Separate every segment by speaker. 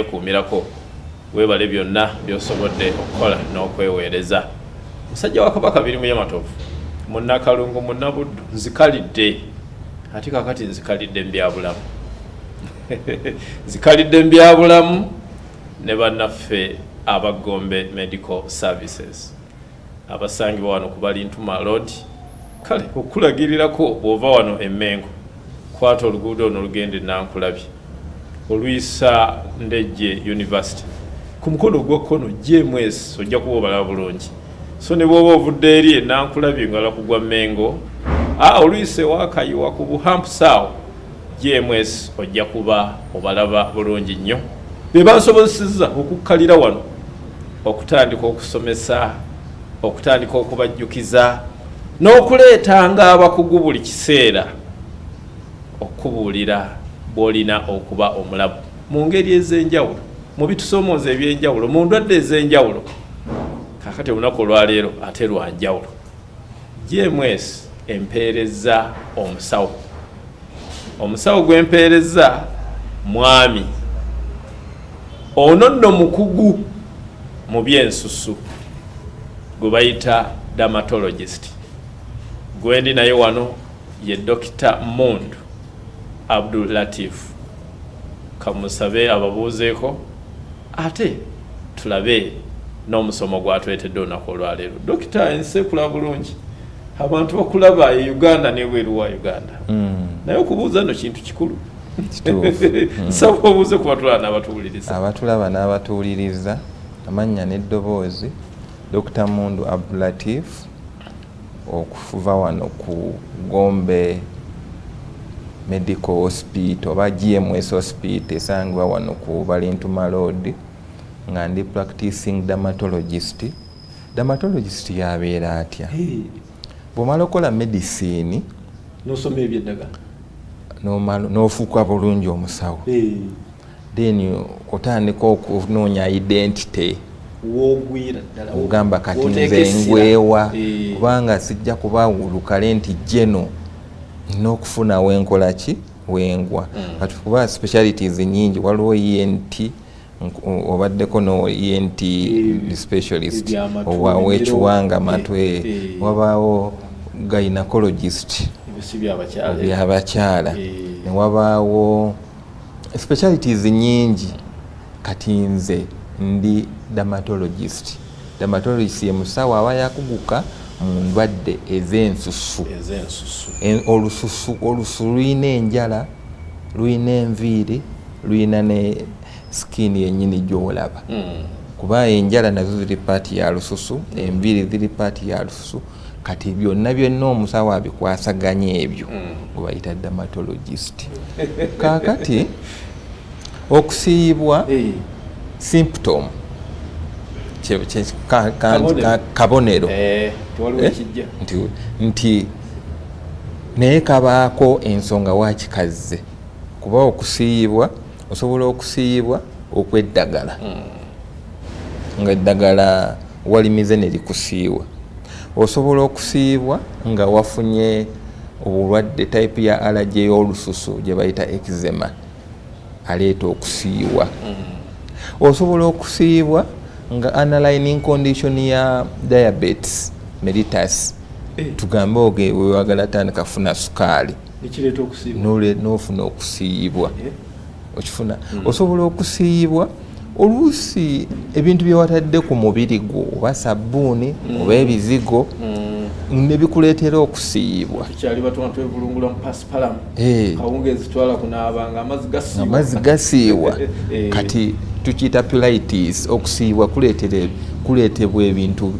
Speaker 1: Kumirako webale byonna byosobodde okukola n'okweweereza. Musajja wa Kabaka birimu y'amatovu munnakalungu munnabuddu nzikalidde ate kakati nzikalidde mbyabulamu nzikalidde mbyabulamu ne bannaffe abagombe medical services abasangibwa wano ku Balintuma Road. Kale okulagirirako bw'ova wano Emmengo kwata oluguudo ono lugende Nankulabye oluyisa Ndejje University ku mukono gw'okkono GMS ojja kuba obalaba bulungi. So ne bw'oba ovudde eri Nankulabye ngala kugwa Mmengo oluyise wakayiwa ku Buhampusawo GMS ojja kuba obalaba bulungi nnyo. Be bansobozesezza okukkalira wano okutandika okusomesa, okutandika okubajjukiza n'okuleetanga abakugu buli kiseera okubuulira bwolina okuba omulabu mu ngeri ez'enjawulo, mu bitusomooza eby'enjawulo, mu ndwadde ez'enjawulo. Kakati olunaku olwaleero ate lwa njawulo. GMS empeereza omusawo. Omusawo gw'empeereza mwami ono nno mukugu mu by'ensusu gwe bayita dermatologist. Gwendi naye wano ye Dr. Mundu Abdul Latif. Kamusabe ababuuzeeko ate tulabe n'omusomo gwatwetedde olunaku olwaleero. Dokita ensekula bulungi abantu bakulaba e Uganda n'ebweru wa Uganda naye okubuuza nno kintu kikulu. Nsaba obuuze ku batulaba n'abatuwuliriza.
Speaker 2: Abatulaba n'abatuwuliriza amannya n'eddoboozi Dr. Mundu Abdul Latif okuva wano ku Gombe Medical Hospital oba GMS Hospital esangibwa wano ku Balintuma Road nga ndi practicing dermatologist. Dermatologist yabeera atya? Bw'omala okola medicine
Speaker 1: n'osoma eby'eddagala
Speaker 2: n'ofuuka bulungi omusawo, then otandika okunoonya identity ogamba kati nze ngwewa kubanga sijja kubaawulukale nti jeno n'okufuna wenkola ki wengwa. Kati kuba specialities nyingi, waliwo ENT obaddeko no ENT specialist obwawo ekiwanga matwe, wabaawo gynecologist ebyabakyala, ne wabaawo specialities nyingi. Kati nze ndi dermatologist. Dermatologist ye musawo aba yakuguka mu ndwadde ez'ensusu. Olususu luyina enjala, luyina enviiri, luyina ne skin yennyini gy'olaba. Kuba enjala nazo ziri paati ya lususu, enviiri ziri paati ya lususu. Kati byonna byonna omusawo abikwasaganya ebyo gwe bayita dermatologist. Kaakati okusiibwa symptom kabonero nti naye kabaako ensonga wakikazze. Kuba okusiibwa osobola okusiibwa okweddagala nga eddagala walimize ne likusiiwa. Osobola okusiibwa nga wafunye obulwadde type ya allergy y'olususu gye bayita eczema aleeta okusiiwa. Osobola okusiibwa nga underlying condition ya diabetes mellitus, tugambe wewagala tandika funa sukaali n'ofuna okusiibwa okifuna. Osobola okusiibwa oluusi ebintu bye watadde ku mubiri gwo oba sabbuuni oba ebizigo ne bikuleetera okusiibwa. Amazzi gasiiwa kati tukiyita pilitis. Okusiibwa kuleetebwa ebintu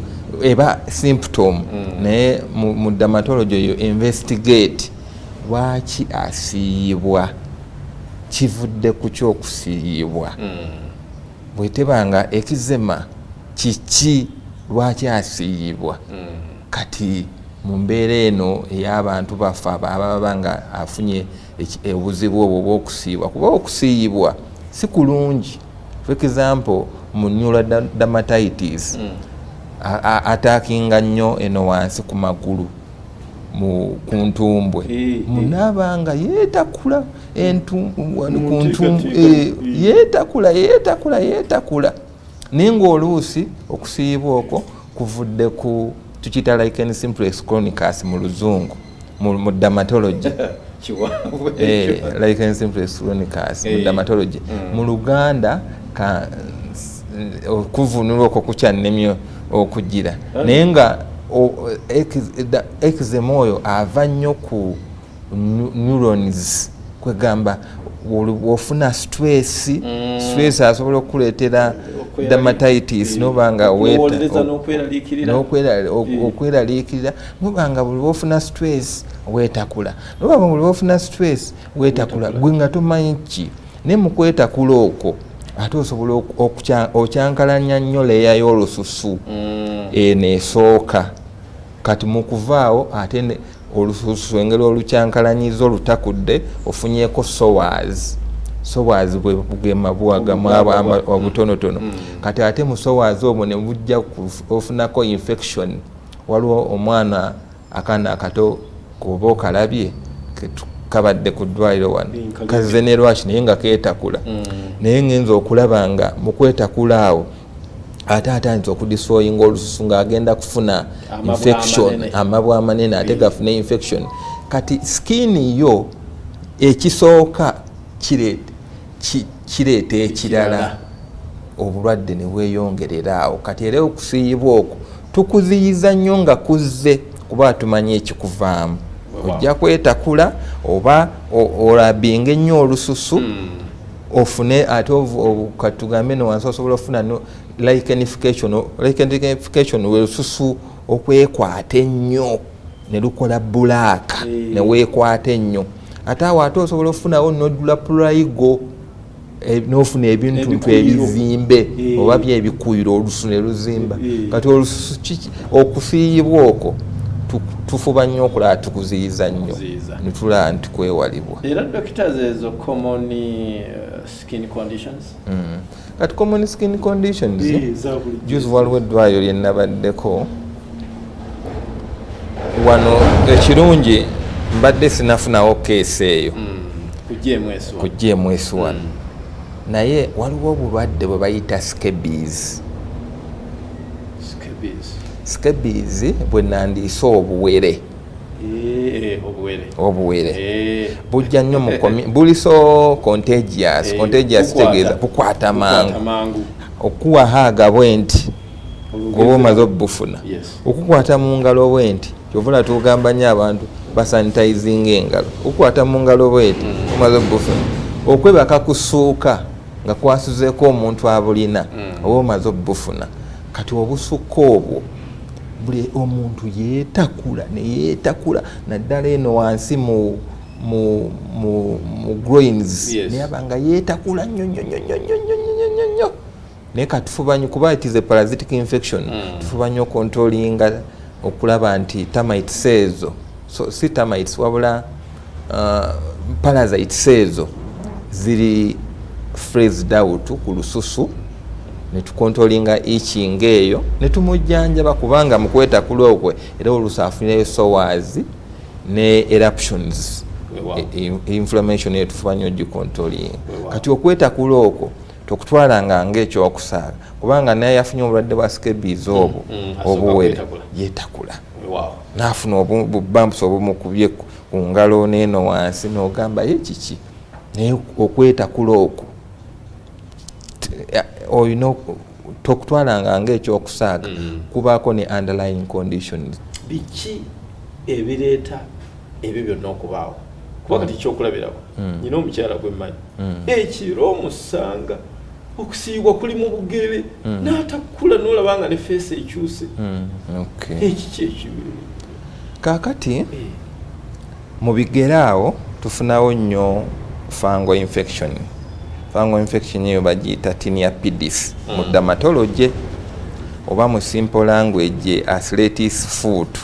Speaker 2: eba symptom naye mu dermatology eyo investigate lwaki asiibwa, kivudde ku kyokusiibwa. Bwetebanga ekizema kiki, lwaki asiibwa. Kati mu mbeera eno ey'abantu baffe ababa nga afunye obuzibu obwo bw'okusiibwa, kuba okusiibwa si kulungi. For example, mu neural dermatitis ataakinga nnyo eno wansi ku magulu, ku ntumbwe munabanga yeetakula yeetakula naye ng'oluusi okusiiba okwo kuvudde ku tukiyita lichen simplex chronicus mu luzungu mu dermatology lichen simplex chronicus mu dermatology mu Luganda okuvunula okwo kukyannemyo okugira naye nga eczema oyo ava nnyo ku neurons kwegamba ofuna stress asobola okuleetera dermatitis nobanga okweraliikirira nobanga buli lwofuna stress weetakula nobanga buli lwofuna stress weetakula gwe nga tomanyi ki naye mu kwetakula okwo ate osobola okyankalanya nnyo leeya y'olususu neesooka kati mu kuvaawo ate olususu engeri olukyankalanyiza olutakudde ofunyeko sowers bwe mabwagamu obutonotono kati ate mu sowers obwo ne bujja ofunako infection. Waliwo omwana akaana akato kuba okalabye kabadde ku ddwaliro wano kazze ne lwaki naye nga keetakula naye ngenza okulaba nga mu kwetakula awo ate atandise okudistroyinga olususu ng'agenda kufuna infection amabwa amanene ate gafuna infection kati skin yo ekisooka kireeta ekirala obulwadde ne bweyongerera awo kati era okusiiyibwa okwo tukuziyiza nnyo nga kuzze kuba tumanyi ekikuvaamu ojja kwetakula oba olabinga ennyo olususu ofune ate katugambe no wansi osobola ofuna lichenification welususu okwekwata ennyo ne lukola bulaaka ne weekwata ennyo ate awo ate osobola ofunawo nodula pulayigo n'ofuna ebintu ebizimbe oba byebikuyiro olususu ne luzimba kati olususu okusiiyibwa okwo tufuba nnyo okulaba tukuziyiza nnyo netulaba nti kwewalibwa
Speaker 1: era doctors ezo common skin conditions
Speaker 2: kati common skin conditions juzi waliwo eddwaliro lye nabaddeko wano ekirungi mbadde sinafunawo keesi eyo ku GMS wano naye waliwo obulwadde bwe bayita scabies bwe nandiisa obuwere bujja nnyo buliso contagious kitegeeza bukwata mangu okuwaha agabwe nti oba omaze obufuna okukwata mu ngalo bwe nti kyovula tugamba nnyo abantu basanitizinga engalo okukwata mu ngalo bwe nti omaze obufuna okwebaka kusuuka nga kwasuzeeko omuntu abulina oba omaze obufuna kati obusukka obwo buli omuntu yeetakula naddala eno wansi mu groins naye abanga yeetakula nnyo naye katufuba nnyo kuba it is a parasitic infection tufuba nnyo controllinga okulaba nti termites ezo so si termites wabula parasites ezo ziri freezed out ku lususu netukontrolinga itching eyo netumujjanjaba kubanga mu kwetakula okwe era oluusi afunirayo sores ne eruptions inflammation eyo tufuba nnyo gikontrolinga kati okwetakula okwo tokutwalanga ng'ekyokusaaga kubanga naye yafunye obulwadde bwa scabies obwo obuwere yeetakula n'afuna obubampusi obumukubye ku ngalo n'eno wansi n'ogamba ye kiki naye okwetakula okwo olina tokutwalanga ng'ekyokusaaga kubaako ne underlying conditions.
Speaker 1: Biki ebireeta ebyo byonna okubaawo kuba kati kyokulabirako nyina omukyala gwe mmanyi ekiro omusanga okusiibwa kuli mu bugere n'atakula n'olabanga ne feesi ekyuse ekiki ekibi
Speaker 2: kaakati mu bigere awo tufunawo nnyo fungal infection eyo bagiyita tinea pedis mu dermatology oba mu simple language arthritis foot.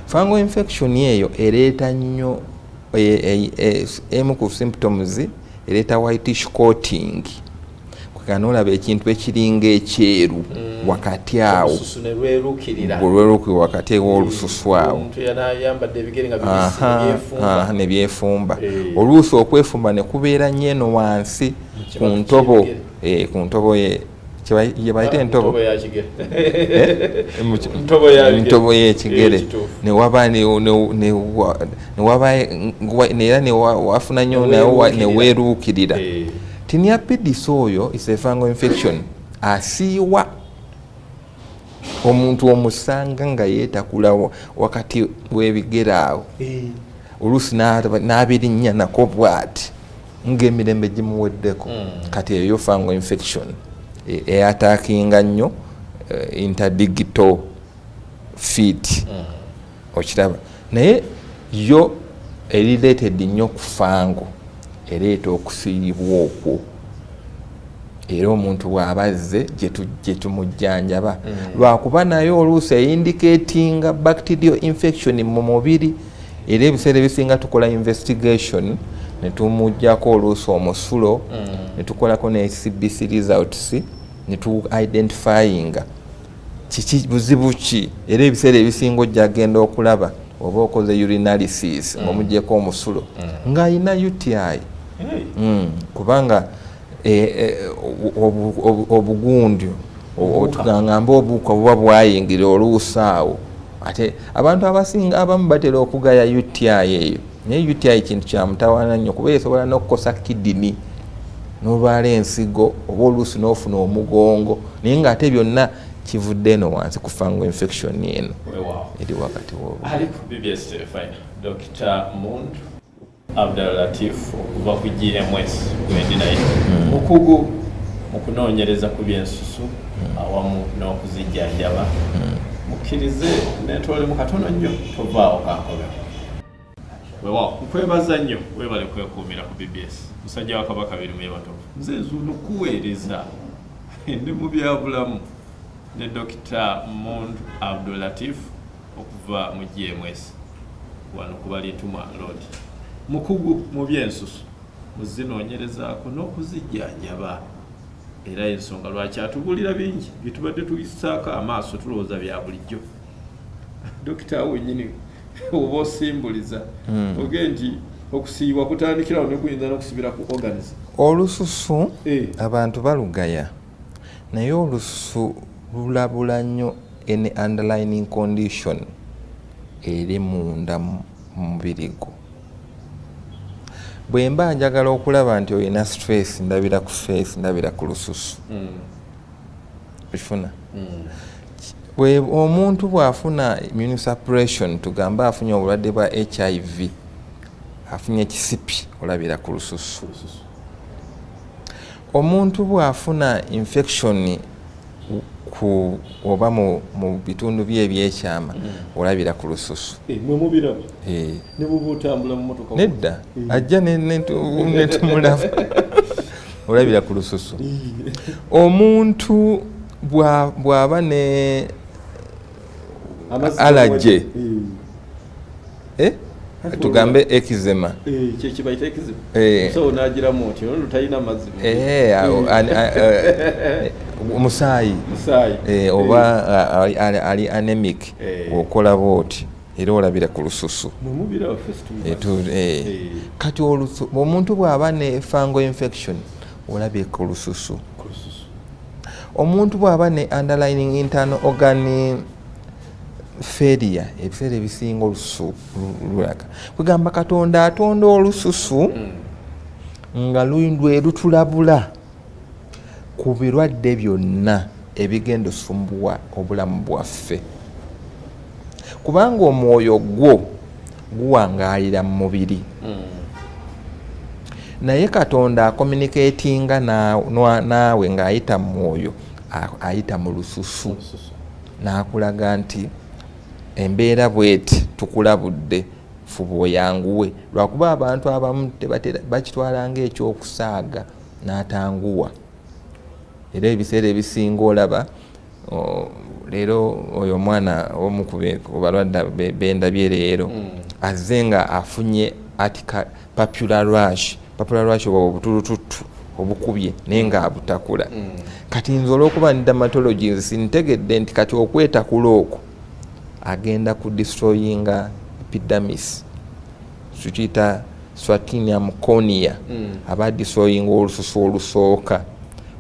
Speaker 2: Fungal infection eyo ereeta nnyo emu ku symptoms ereeta whitish coating kanolaba ekintu ekiringa ekyeru wakati awo
Speaker 1: olususu ne lwerukirira
Speaker 2: wakati w'olususu awo
Speaker 1: omuntu yanayambadde ebigere nga byefumba
Speaker 2: ne byefumba oluusi okwefumba ne kubeera nnyo eno wansi ku ntobo ye bayita entobo y'ekigere era newafuna nnyo neweeruukirira tinniapidis oyo is a fungal infection asiiwa omuntu omusanga nga yeetakula wakati w'ebigere awo oluusi n'abirinnya nako bw'ati ng'emirembe gimuweddeko kati eyo fungal infection eyataakinga nnyo interdigital feet okiraba naye yo erilated nnyo ku fango ereeta okusiibwa okwo era omuntu bw'abazze gye tumujjanjaba lwakuba nayo oluusi eyindiketinga bacterial infection mu mubiri era ebiseera ebisinga tukola investigation ne tumujjako oluusi omusulo ne tukolako ne CBC results ne tu identifyinga kiki buzibu ki era ebiseera ebisinga ojja agenda okulaba oba okoze urinalysis ng'omugyeko omusulo ng'ayina UTI kubanga obugundi otugangamba obuuka buba bwayingira oluusi awo ate abantu abasinga abamu batera okugaya UTI eyo naye UTI kintu kya mutawaana nnyo kuba esobola n'okukosa kidini n'olwala ensigo oba oluusi n'ofuna omugongo naye ng'ate byonna kivudde eno wansi ku fungal infection eno eri wakati
Speaker 1: ali ku BBS Telefine Dr. Mundu Abdulatif okuva ku GMS gwendinayo mukugu mu kunoonyereza ku byensusu awamu n'okuzijjanjaba mukkirize netole mu katono nnyo tovaawo kankobe wewa nkwebaza nnyo webale kwekuumira ku BBS musajja wa Kabaka biri mwebatofu nze nzuno kuweereza ndi mu byabulamu ne Dr. Mundu Abdulatif okuva mu GMS wano ku Balituma Road mukugu mu byensusu muzinoonyerezaako n'okuzijjanjaba era ensonga lwaki atubulira bingi bitubadde tuyisaako amaaso tulowooza bya bulijjo dokita wenyini oba osimbuliza oge nti okusiibwa kutandikirawo ne kuyinza n'okusibira ku organism
Speaker 2: olususu abantu balugaya naye olususu lulabula nnyo any underlying condition eri munda mu mubiri gwo bwe mba njagala okulaba nti olina stress ndabira ku face ndabira ku lususu ekifuna bwe omuntu bw'afuna immunosuppression tugamba afunye obulwadde bwa HIV afunye ekisipi olabira ku lususu omuntu bw'afuna infection ku oba mu bitundu bye ebyekyama olabira ku lususu
Speaker 1: ne bubutambula mu motoka
Speaker 2: nedda ajja netumulaba olabira ku lususu omuntu bw'aba ne allergy tugambe eczema
Speaker 1: kyekibaita eczema so nagiramu oti ono talina mazzi
Speaker 2: omusaayi oba ali anemic okola bwoti era olabira ku lususu kati omuntu bw'aba ne fungal infection olabira ku lususu omuntu bw'aba ne underlying internal organ failure ebiseera ebisinga olususu lulaga kugamba Katonda atonda olususu nga lwe lutulabula ku birwadde byonna ebigenda osumbuwa obulamu bwaffe kubanga omwoyo gwo guwangaalira mu mubiri naye Katonda akommunikatinga naawe ng'ayita mu mwoyo ayita mu lususu n'akulaga nti embeera bweti tukulabudde fuba oyanguwe lwakuba abantu abamu bakitwala ng'ekyokusaaga n'atanguwa era ebiseera ebisinga olaba leero oyo omwana omu ku balwadde bendabye leero azze nga afunye popular rash oba obutulututtu obukubye naye nga abutakula. Kati nze olw'okuba ni dermatologist sintegedde nti kati okwetakula okwo agenda ku destroyinga epidermis, tukiyita Swatinium cornea, aba destroyinga olususu olusooka,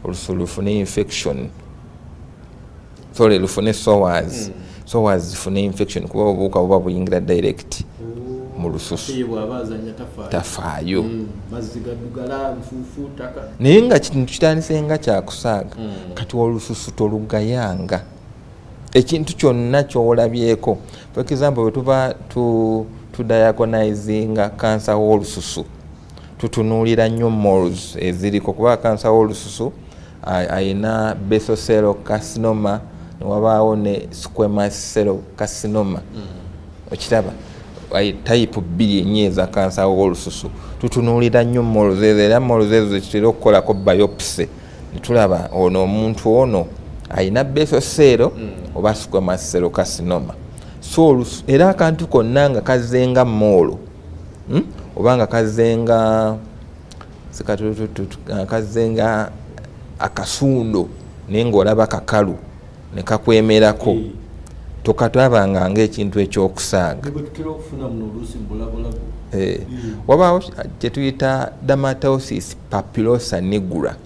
Speaker 2: olususu lufune infection, sorry lufune sores, sores zifune infection kuba obuwuka buba buyingira direct mu lususu tafaayo. Naye nga kintu kitandise nga kyakusaaga kati olususu tolugayanga. Ekintu kyonna ky'olabyeko, for example bwetuba tudiagonizinga kansa w'olususu tutunuulira nnyo moles eziriko, kuba kansa w'olususu ayina basal cell carcinoma newabaawo ne squamous cell carcinoma. Okiraba type 2 ennyo eza kansa w'olususu tutunuulira nnyo moles ezo, era moles ezo zekitera okukolako biopsy netulaba ono omuntu ono ayina basal cell oba squamous cell carcinoma. So era akantu konna nga kazenga moolo oba nga kazenga akasundo naye ng'olaba kakalu ne kakwemerako tokatwabanga ng'ekintu ekyokusaaga. Wabaawo kye tuyita dermatosis papilosa nigra.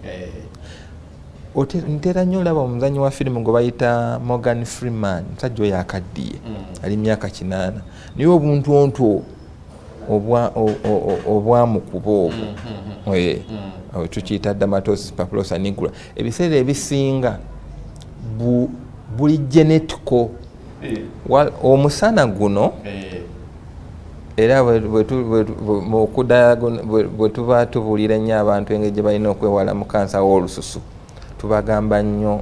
Speaker 2: Ntera nnyo olaba omuzanyi wa firimu gwe bayita Morgan Freeman, musajja oyo akaddiye ali myaka 8, naye obuntu onto obwamukuba obwo tukiyita dermatosis papilosa nigra. Ebiseera ebisinga buli genetico. Omusana guno era bwe tuba tubuulira nnyo abantu engeri gye balina okwewala mu kansa w'olususu tubagamba nnyo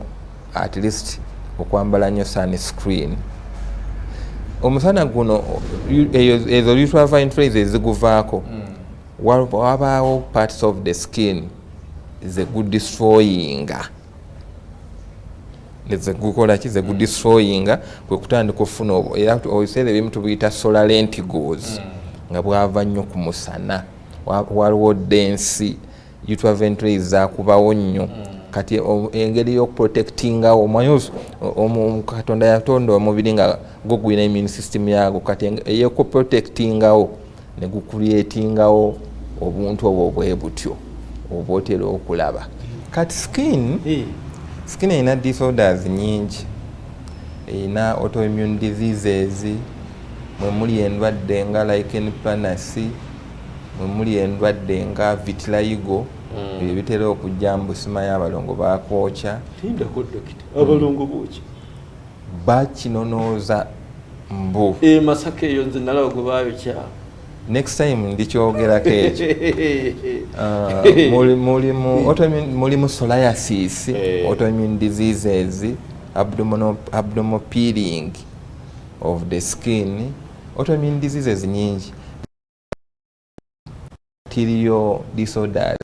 Speaker 2: at least okwambala nnyo sunscreen. Omusana guno ezo ultraviolet rays eziguvaako wabaawo parts of the skin zegudestroyinga zegudestroyinga kwe kutandika okufuna era ebiseera ebimu tubiyita solar lentigos nga bwava nnyo ku musana, waliwo densi ultraviolet rays zakubawo nnyo. Kati engeri y'okuprotectingawo Katonda yatonda omubiri nga gwo gulina immune system yagwo, kati ey'okuprotectingawo ne gucreatingawo obuntu obwo bwe butyo oba otera okulaba. Kati skin erina disorders nyingi, erina autoimmune diseases, mwe muli endwadde nga lichen planus, mwe muli endwadde nga vitiligo ebitera okujja mu busima y'abalongo bakwokya.
Speaker 1: Abalongo bookya
Speaker 2: bakinonooza mbu
Speaker 1: Masaka eyo nze nalaba gwe baayokya.
Speaker 2: Next time ndikyogerako ekyo. Mulimu psoriasis, autoimmune diseases, abdominal peeling of the skin, autoimmune diseases nyingi, bacterial disorders.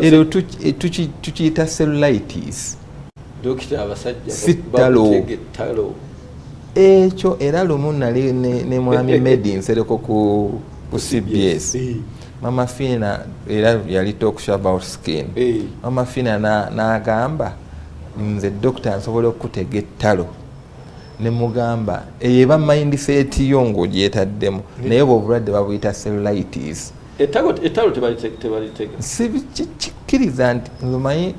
Speaker 2: Ero tukiyita cellulitis.
Speaker 1: Dokita abasajja
Speaker 2: sittalo ekyo era lumu nali ne mwami Medi nsereko ku CBS. Mama Fina era yali talk show about skin. Mama Fina n'agamba nze dokita nsobola okutega ettalo ne mugamba eba mindset yo ng'ogyetaddemu naye obulwadde babuyita cellulitis.
Speaker 1: Ettalo tebalitega.
Speaker 2: Sikikkiriza nti nzumanyi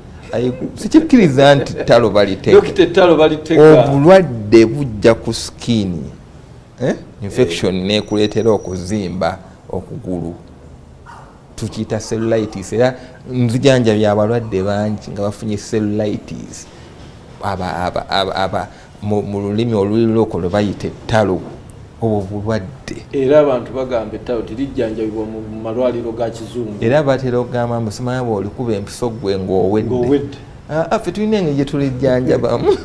Speaker 2: sikikkiriza nti ettalo balitega.
Speaker 1: Dokita ettalo balitega.
Speaker 2: Obulwadde bujja ku skin. Infection neekuleetera okuzimba okugulu. Tukiyita cellulitis era nzijanjabya abalwadde bangi nga bafunye cellulitis. Mu lulimi oluliroko lwe bayita ettalo. Obwo bulwadde
Speaker 1: era abantu bagamba ettalo tirijjanjabibwa mu malwaliro ga kizungu.
Speaker 2: Era batera okugamba musimanyi bw'olikuba empiso gwe ng'owedde. Ffe tulina engeri gye tulijjanjabamu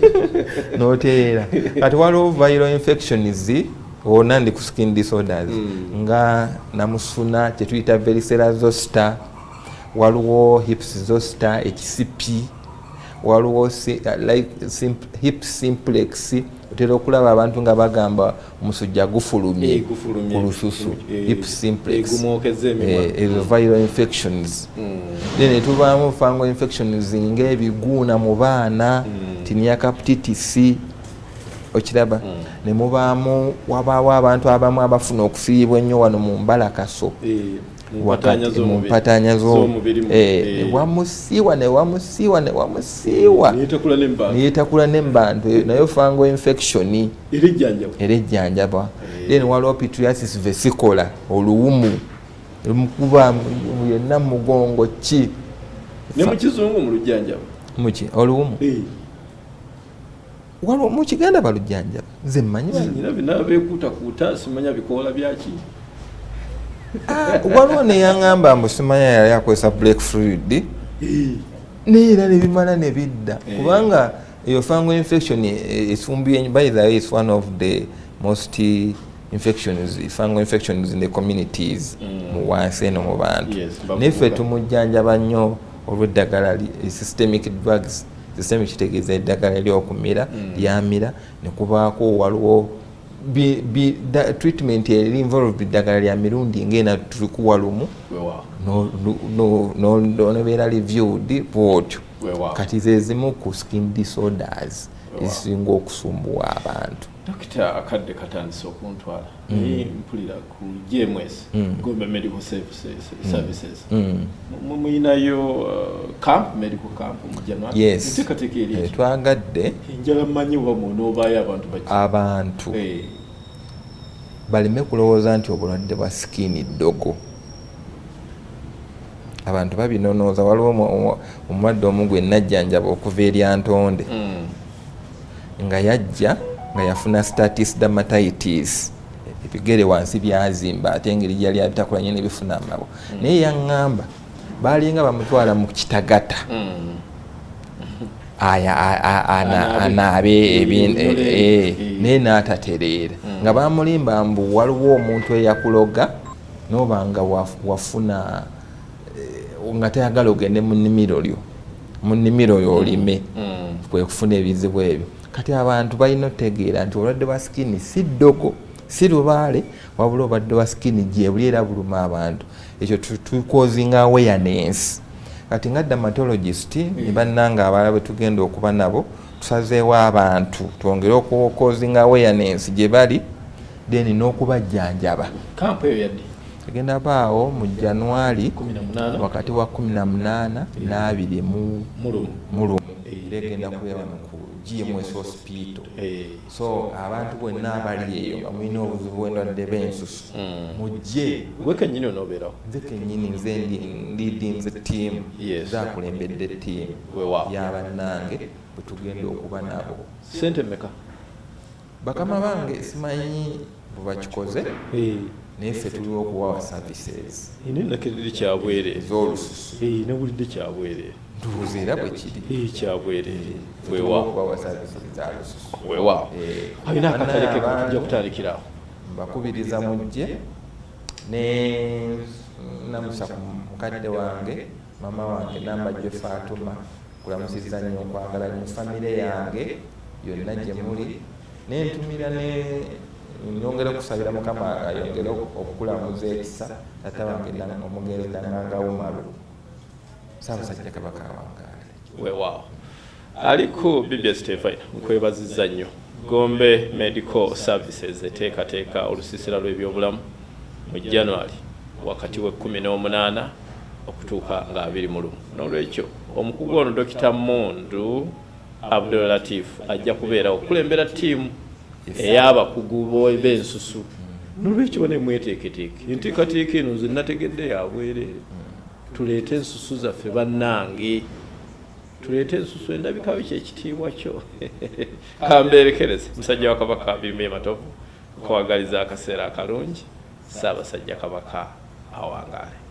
Speaker 2: n'oteera. Kati waliwo viral infections wonna ndi ku skin disorders nga namusuna kye tuyita varicella zoster, waliwo hips zoster, ekisipi, waliwo hip simplex otera okulaba abantu nga bagamba omusujja gufulumye ku lususu hip simplex ezo viral infections then netubaamu fungal infections ng'ebiguuna mu baana tinea hepatitis okiraba ne mubaamu wabaawo abantu abamu abafuna okufiibwa ennyo wano mu mbalakaso mu mpataanya z'omubiri wamusiiwa neyetakula n'embantu naye fungal infection era ejjanjabwa then waliwo pityriasis vesicola oluwumu lumukuba yenna mugongo ki
Speaker 1: ne mu kizungu mu lujjanjaba
Speaker 2: muki oluwumu waliwo mu Kiganda balujjanjaba nze mmanyi
Speaker 1: binabeekuutakuuta simanya bikoola byaki
Speaker 2: waliwo neyaŋŋamba mbu simanya yali akozesa black fluid naye era nebimala ne bidda kubanga eyo fungal infection efumbye by the way is one of the most fungal infections in the communities mu wansi eno mu bantu neffe tumujjanjaba nnyo olw'eddagala systemic drugs systemic kitegeeza eddagala eryokumira lyamira ne kubaako waliwo treatment eri involved eddagala lya mirundi ng'ena tulikuwa lumu nobeera reviewed bwotyo kati zezimu ku skin disorders ezisinga okusumbuwa abantu.
Speaker 1: Dokita akadde katandise okuntwala mpulira ku GMS Government Medical Services muyinayo camp medical camp mu January.
Speaker 2: Yes.
Speaker 1: Nteekateeka eri
Speaker 2: twagadde
Speaker 1: njala mmanyi oba n'obaayo
Speaker 2: abantu baleme kulowooza nti obulwadde bwa skin ddogo. Abantu babinonooza. Waliwo omulwadde omu gwe najjanjaba okuva eri Antonde nga yajja nga yafuna status dermatitis ebigere wansi byazimba ate engeri gyali abitakulanye nebifuna amabo naye yaŋŋamba balinga bamutwala mu kitagata anaabe naye n'atatereera nga bamulimba mbu waliwo omuntu eyakuloga noba nga wafuna nga tayagala ogende mu nnimiro yo olime kwe kufuna ebizibu ebyo. Kati abantu balina otegeera nti obulwadde bwa skin si ddogo si lubaale wabula obulwadde bwa skin gyebuli era buluma abantu. Ekyo tukozinga awareness. Kati nga dermatologist ne bannanga abalala bwe tugenda okuba nabo tusazeewo abantu twongere okukozinga awareness gye bali then n'okubajjanjaba.
Speaker 1: Kampu eyo yadde
Speaker 2: egenda baawo mu January wakati wa 18 n'abiri mu Mulumu egenda kubeera mu GMS hospital. So abantu bwenna abali eyo nga mulina obuzibu bw'endwadde b'ensusu mujje.
Speaker 1: Gwe kennyini onoobeerawo?
Speaker 2: Nze kennyini nze leadinze team zakulembedde team y'abannange bwe tugenda okuba nabo.
Speaker 1: Ssente mmeka?
Speaker 2: Bakama bange simanyi bwe bakikoze naye ffe tuliwo okuwawa services.
Speaker 1: Nakiriri kyabwere
Speaker 2: ez'olususu
Speaker 1: nawulidde kyabwere
Speaker 2: ntubuuza era bwe kiri
Speaker 1: kyabwere
Speaker 2: okuwawa services za lususu
Speaker 1: weewaawo. Alina akatale ke kujja kutandikirawo.
Speaker 2: Mbakubiriza mujje ne namusa ku mukadde wange mama wange Nambajje Fatuma kulamusiza nnyo okwagala mu famire yange yonna gye muli nentumira nyongera kusabira Mukama ayongere okukulamuza ekisa tata wange omugenzi Nanganga Umaru Ssaabasajja Kabaka wangaale.
Speaker 1: Weewaawo aliko Bibia Stefan nkwebazizza nnyo. Gombe Medical Services eteekateeka olusiisira lw'ebyobulamu mu January wakati we 18 okutuuka nga 21. N'olwekyo omukugu ono Dokita Mondu Abdul Latif ajja kubeera okulembera ttiimu ey'abakugu b'ensusu. N'olwekyo bane mweteeketeeke enteekateeka eno nze nategedde yabwerere. Tuleete ensusu zaffe bannange, tuleete ensusu endabika biki ekitiibwa kyo. Kambeerekereze musajja wa Kabaka Birime Matovu kwagaliza akaseera akalungi. Ssaabasajja Kabaka awangaale.